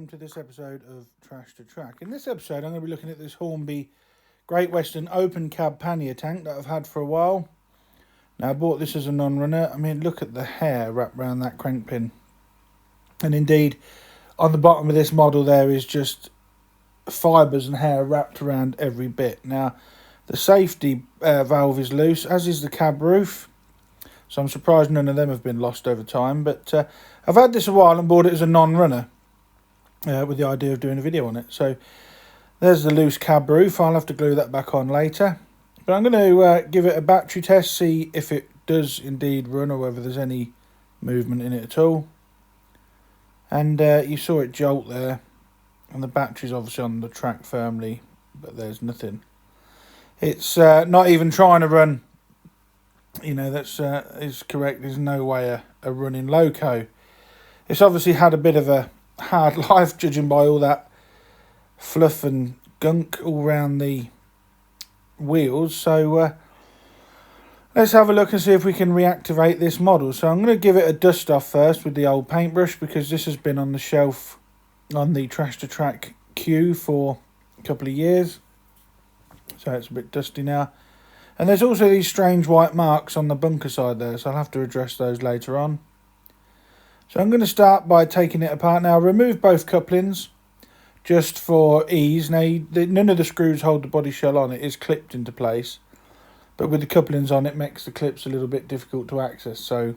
to this episode of Trash to Track. In this episode, I'm going to be looking at this Hornby GWR Open cab pannier tank that I've had for a while. Now, I bought this as a non-runner. I mean, look at the hair wrapped around that crank pin. And indeed, on the bottom of this model, there is just fibres and hair wrapped around every bit. Now, the safety valve is loose, as is the cab roof. So I'm surprised none of them have been lost over time. But I've had this a while and bought it as a non-runner with the idea of doing a video on it. So there's the loose cab roof. I'll have to glue that back on later. But I'm going to give it a battery test, see if it does indeed run or whether there's any movement in it at all. And you saw it jolt there. And the battery's obviously on the track firmly, but there's nothing. It's not even trying to run. You know, that's is correct. There's no way a running loco. It's obviously had a bit of a hard life, judging by all that fluff and gunk all around the wheels. So let's have a look and see if we can reactivate this model. So I'm going to give it a dust off first with the old paintbrush, because this has been on the shelf on the Trash to Track queue for a couple of years. So it's a bit dusty now. And there's also these strange white marks on the bunker side there, so I'll have to address those later on. So I'm going to start by taking it apart. Now, remove both couplings just for ease. Now, none of the screws hold the body shell on. It is clipped into place. But with the couplings on, it makes the clips a little bit difficult to access. So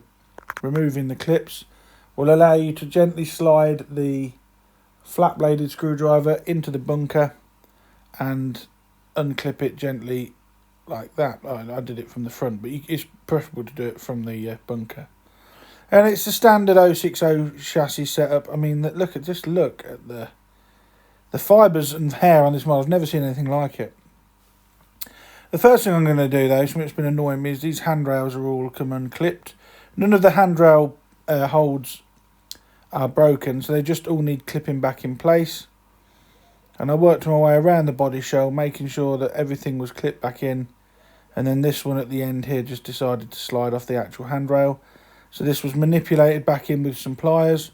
removing the clips will allow you to gently slide the flat-bladed screwdriver into the bunker and unclip it gently like that. I did it from the front, but it's preferable to do it from the bunker. And it's a standard 060 chassis setup. I mean, look at the fibres and hair on this model. I've never seen anything like it. The first thing I'm going to do, though, something that's been annoying me, is these handrails are all come unclipped. None of the handrail holds are broken, so they just all need clipping back in place. And I worked my way around the body shell, making sure that everything was clipped back in. And then this one at the end here just decided to slide off the actual handrail. So this was manipulated back in with some pliers.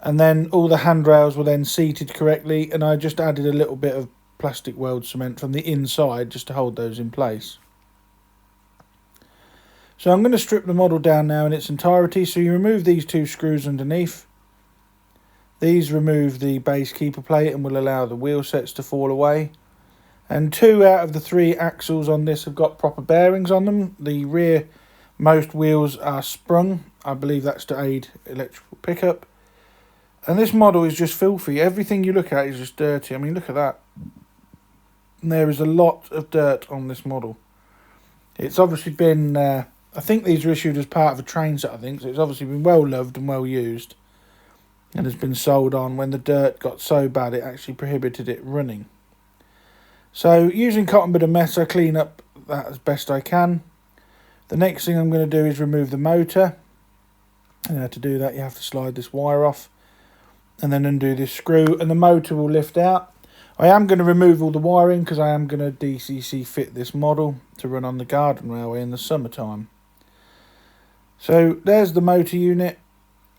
And then all the handrails were then seated correctly. And I just added a little bit of plastic weld cement from the inside just to hold those in place. So I'm going to strip the model down now in its entirety. So you remove these two screws underneath. These remove the base keeper plate and will allow the wheel sets to fall away. And 2 out of the 3 axles on this have got proper bearings on them. The rearmost wheels are sprung. I believe that's to aid electrical pickup. And this model is just filthy. Everything you look at is just dirty. I mean, look at that. And there is a lot of dirt on this model. It's obviously been, I think these are issued as part of a train set, I think. So it's obviously been well loved and well used. And has been sold on when the dirt got so bad it actually prohibited it running. So using cotton bud and mess, I clean up that as best I can. The next thing I'm going to do is remove the motor. And to do that, you have to slide this wire off and then undo this screw, and the motor will lift out. I am going to remove all the wiring because I am going to DCC fit this model to run on the garden railway in the summertime. So there's the motor unit.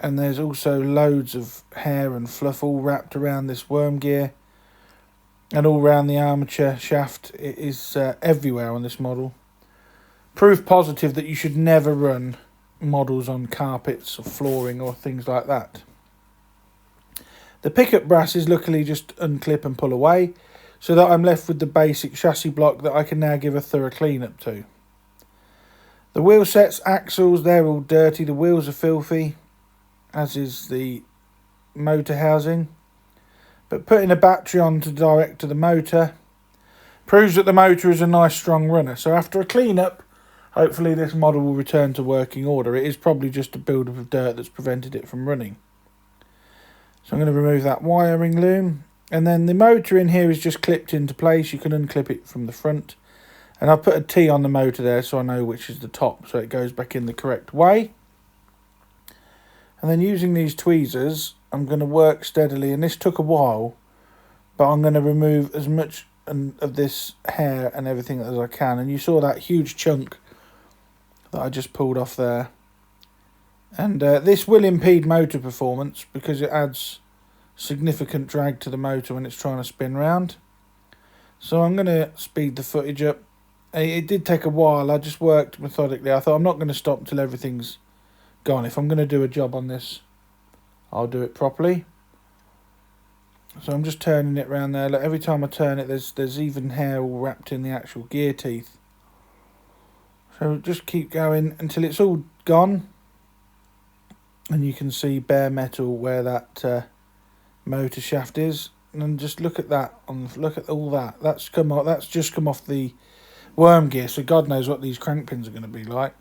And there's also loads of hair and fluff all wrapped around this worm gear. And all around the armature shaft. It is everywhere on this model. Proof positive that you should never run models on carpets or flooring or things like that. The pickup brasses luckily just unclip and pull away, so that I'm left with the basic chassis block that I can now give a thorough clean up to. The wheel sets, axles, they're all dirty. The wheels are filthy, as is the motor housing. But putting a battery on to direct to the motor proves that the motor is a nice strong runner. So after a clean up, hopefully this model will return to working order. It is probably just a build-up of dirt that's prevented it from running. So I'm going to remove that wiring loom. And then the motor in here is just clipped into place. You can unclip it from the front. And I've put a T on the motor there so I know which is the top, so it goes back in the correct way. And then using these tweezers, I'm going to work steadily. And this took a while, but I'm going to remove as much of this hair and everything as I can. And you saw that huge chunk that I just pulled off there. And this will impede motor performance because it adds significant drag to the motor when it's trying to spin round. So I'm going to speed the footage up. It did take a while. I just worked methodically. I thought I'm not going to stop until everything's gone. If I'm going to do a job on this, I'll do it properly. So I'm just turning it around there. Look, every time I turn it, there's even hair all wrapped in the actual gear teeth. So just keep going until it's all gone. And you can see bare metal where that motor shaft is. And then just look at that. Look at all that. That's just come off the worm gear. So God knows what these crank pins are going to be like.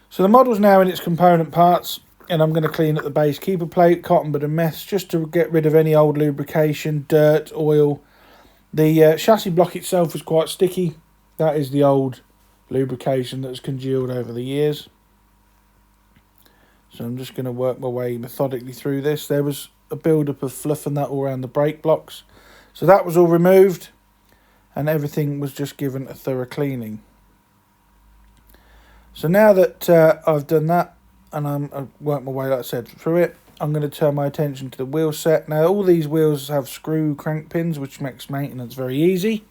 So the model's now in its component parts. And I'm going to clean up the base keeper plate, cotton bud and mess, just to get rid of any old lubrication, dirt, oil. The chassis block itself is quite sticky. That is the old lubrication that's congealed over the years. So I'm just going to work my way methodically through this. There was a build-up of fluff and that all around the brake blocks. So that was all removed and everything was just given a thorough cleaning. So now that I've done that and I've worked my way, like I said, through it, I'm going to turn my attention to the wheel set. Now all these wheels have screw crank pins, which makes maintenance very easy.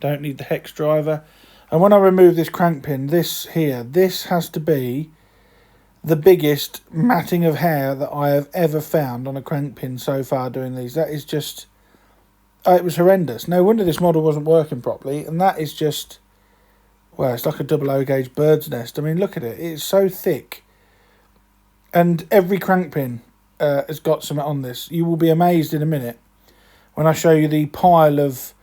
Don't need the hex driver. And when I remove this crank pin, this has to be the biggest matting of hair that I have ever found on a crank pin so far doing these. That is just, it was horrendous. No wonder this model wasn't working properly. And that is just, well, it's like a double O gauge bird's nest. I mean, look at it. It's so thick. And every crank pin has got something on this. You will be amazed in a minute when I show you the pile of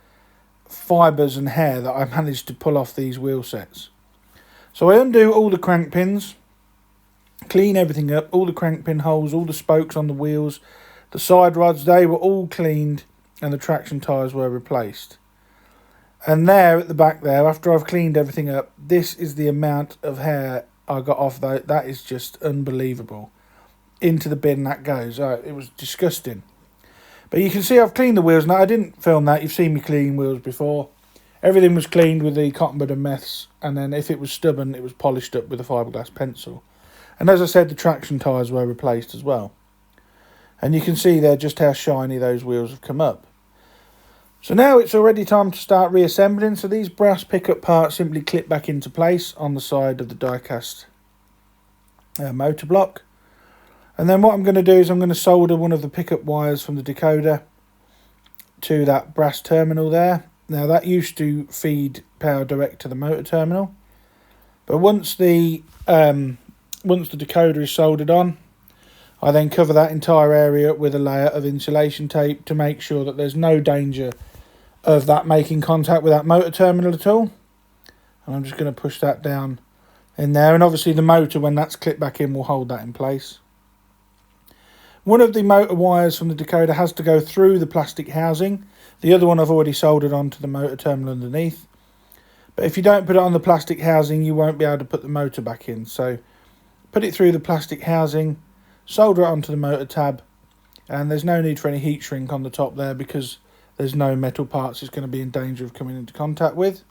fibres and hair that I managed to pull off these wheel sets. So I undo all the crank pins. Clean everything up, all the crank pin holes, all the spokes on the wheels, the side rods, they were all cleaned and the traction tyres were replaced. And there at the back there, after I've cleaned everything up, this is the amount of hair I got off that. That is just unbelievable. Into the bin that goes. It was disgusting. But you can see I've cleaned the wheels. Now I didn't film that, you've seen me clean wheels before. Everything was cleaned with the cotton bud and meths, and then if it was stubborn it was polished up with a fiberglass pencil. And as I said, the traction tyres were replaced as well. And you can see there just how shiny those wheels have come up. So now it's already time to start reassembling. So these brass pickup parts simply clip back into place on the side of the die-cast motor block. And then what I'm going to do is I'm going to solder one of the pickup wires from the decoder to that brass terminal there. Now that used to feed power direct to the motor terminal. But once the decoder is soldered on, I then cover that entire area with a layer of insulation tape to make sure that there's no danger of that making contact with that motor terminal at all. And I'm just going to push that down in there. And obviously the motor, when that's clipped back in, will hold that in place. One of the motor wires from the decoder has to go through the plastic housing. The other one I've already soldered onto the motor terminal underneath. But if you don't put it on the plastic housing, you won't be able to put the motor back in. So put it through the plastic housing, solder it onto the motor tab, and there's no need for any heat shrink on the top there because there's no metal parts it's going to be in danger of coming into contact with.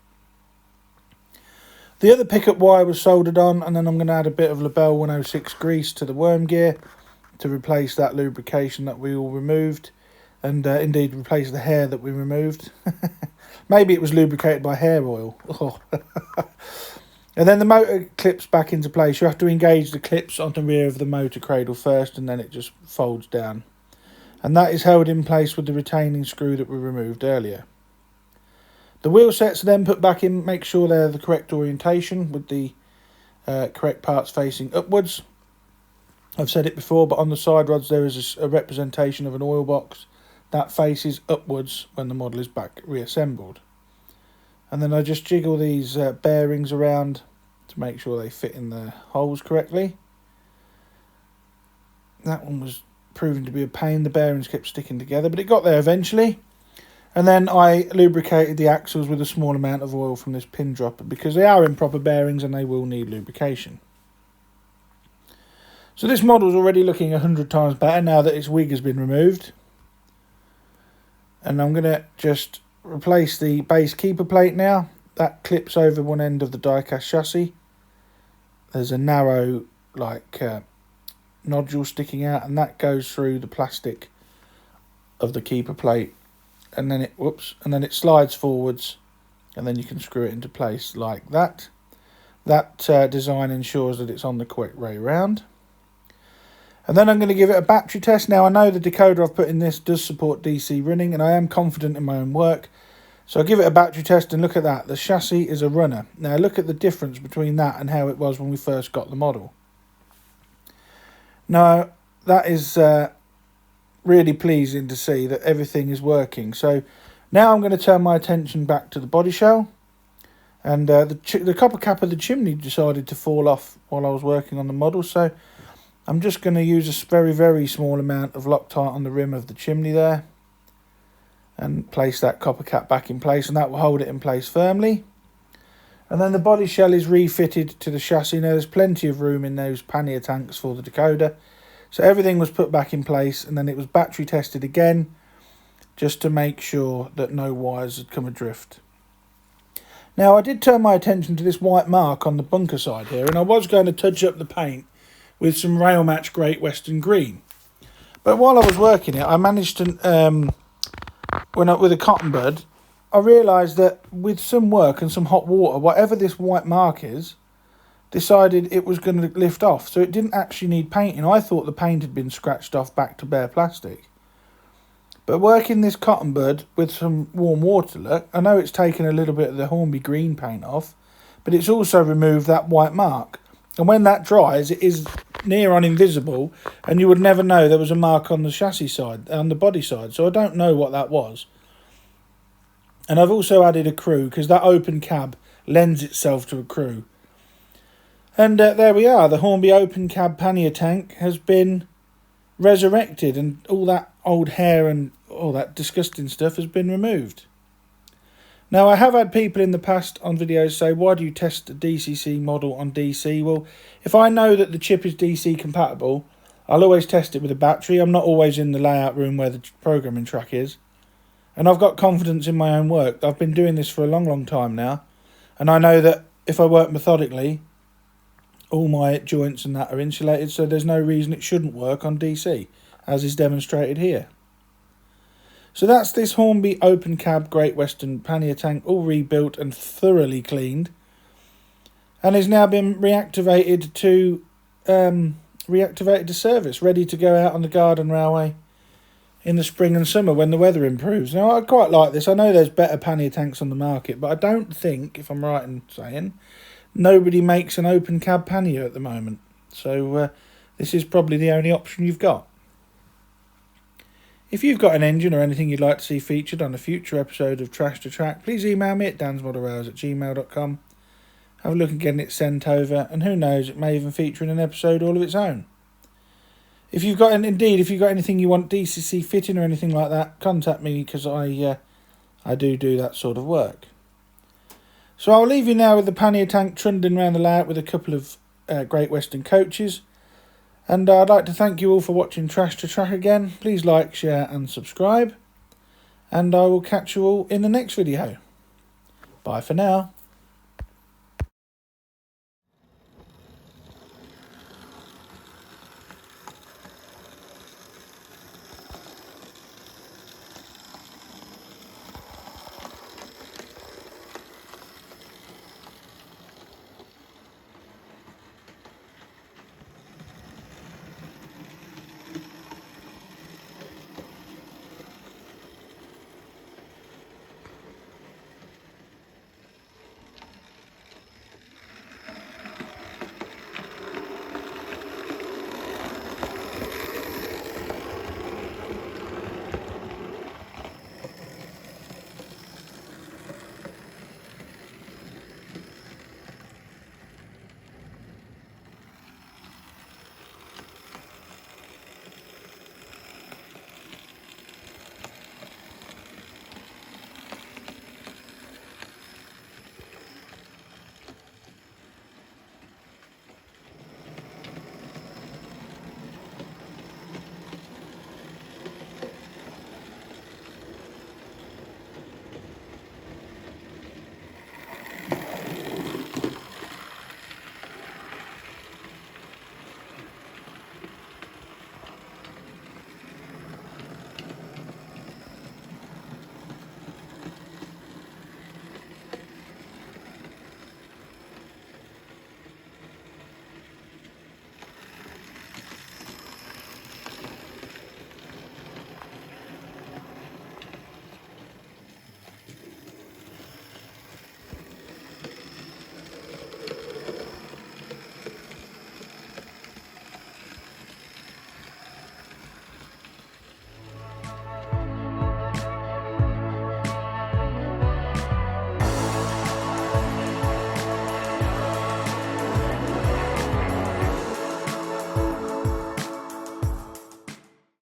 The other pickup wire was soldered on, and then I'm going to add a bit of Labelle 106 grease to the worm gear to replace that lubrication that we all removed, and indeed replace the hair that we removed. Maybe it was lubricated by hair oil. Oh. And then the motor clips back into place. You have to engage the clips on the rear of the motor cradle first, and then it just folds down. And that is held in place with the retaining screw that we removed earlier. The wheel sets are then put back in, make sure they're the correct orientation with the correct parts facing upwards. I've said it before, but on the side rods there is a representation of an oil box that faces upwards when the model is back reassembled. And then I just jiggle these bearings around to make sure they fit in the holes correctly. That one was proving to be a pain. The bearings kept sticking together, but it got there eventually. And then I lubricated the axles with a small amount of oil from this pin dropper because they are improper bearings and they will need lubrication. So this model's already looking 100 times better now that its wig has been removed. And I'm going to just replace the base keeper plate now. That clips over one end of the die-cast chassis. There's a narrow nodule sticking out, and that goes through the plastic of the keeper plate, and then it slides forwards, and then you can screw it into place like that. That design ensures that it's on the correct way round. And then I'm going to give it a battery test. Now, I know the decoder I've put in this does support DC running, and I am confident in my own work. So I'll give it a battery test, and look at that. The chassis is a runner. Now, look at the difference between that and how it was when we first got the model. Now, that is really pleasing to see that everything is working. So now I'm going to turn my attention back to the body shell. And the copper cap of the chimney decided to fall off while I was working on the model. So I'm just going to use a very, very small amount of Loctite on the rim of the chimney there, and place that copper cap back in place, and that will hold it in place firmly. And then the body shell is refitted to the chassis. Now, there's plenty of room in those pannier tanks for the decoder. So everything was put back in place, and then it was battery tested again, just to make sure that no wires had come adrift. Now, I did turn my attention to this white mark on the bunker side here, and I was going to touch up the paint with some Rail Match Great Western Green. But while I was working it, I managed to, with a cotton bud, I realised that with some work and some hot water, whatever this white mark is, decided it was going to lift off. So it didn't actually need painting. I thought the paint had been scratched off back to bare plastic. But working this cotton bud with some warm water, look, I know it's taken a little bit of the Hornby green paint off, but it's also removed that white mark. And when that dries, it is near on invisible, and you would never know there was a mark on the chassis side, on the body side. So I don't know what that was. And I've also added a crew, because that open cab lends itself to a crew. And there we are. The Hornby open cab pannier tank has been resurrected, and all that old hair and all that disgusting stuff has been removed. Now, I have had people in the past on videos say, why do you test a DCC model on DC? Well, if I know that the chip is DC compatible, I'll always test it with a battery. I'm not always in the layout room where the programming track is. And I've got confidence in my own work. I've been doing this for a long, long time now. And I know that if I work methodically, all my joints and that are insulated, so there's no reason it shouldn't work on DC, as is demonstrated here. So that's this Hornby open cab Great Western pannier tank, all rebuilt and thoroughly cleaned, and has now been reactivated to service, ready to go out on the garden railway in the spring and summer when the weather improves. Now, I quite like this. I know there's better pannier tanks on the market, but I don't think, if I'm right in saying, nobody makes an open cab pannier at the moment. So this is probably the only option you've got. If you've got an engine or anything you'd like to see featured on a future episode of Trash to Track, please email me at dansmodelrailways@gmail.com. Have a look at getting it sent over, and who knows, it may even feature in an episode all of its own. If you've got anything you want DCC fitting or anything like that, contact me, because I do that sort of work. So I'll leave you now with the pannier tank trundling around the layout with a couple of Great Western coaches. And I'd like to thank you all for watching Trash to Track again. Please like, share and subscribe. And I will catch you all in the next video. Bye for now.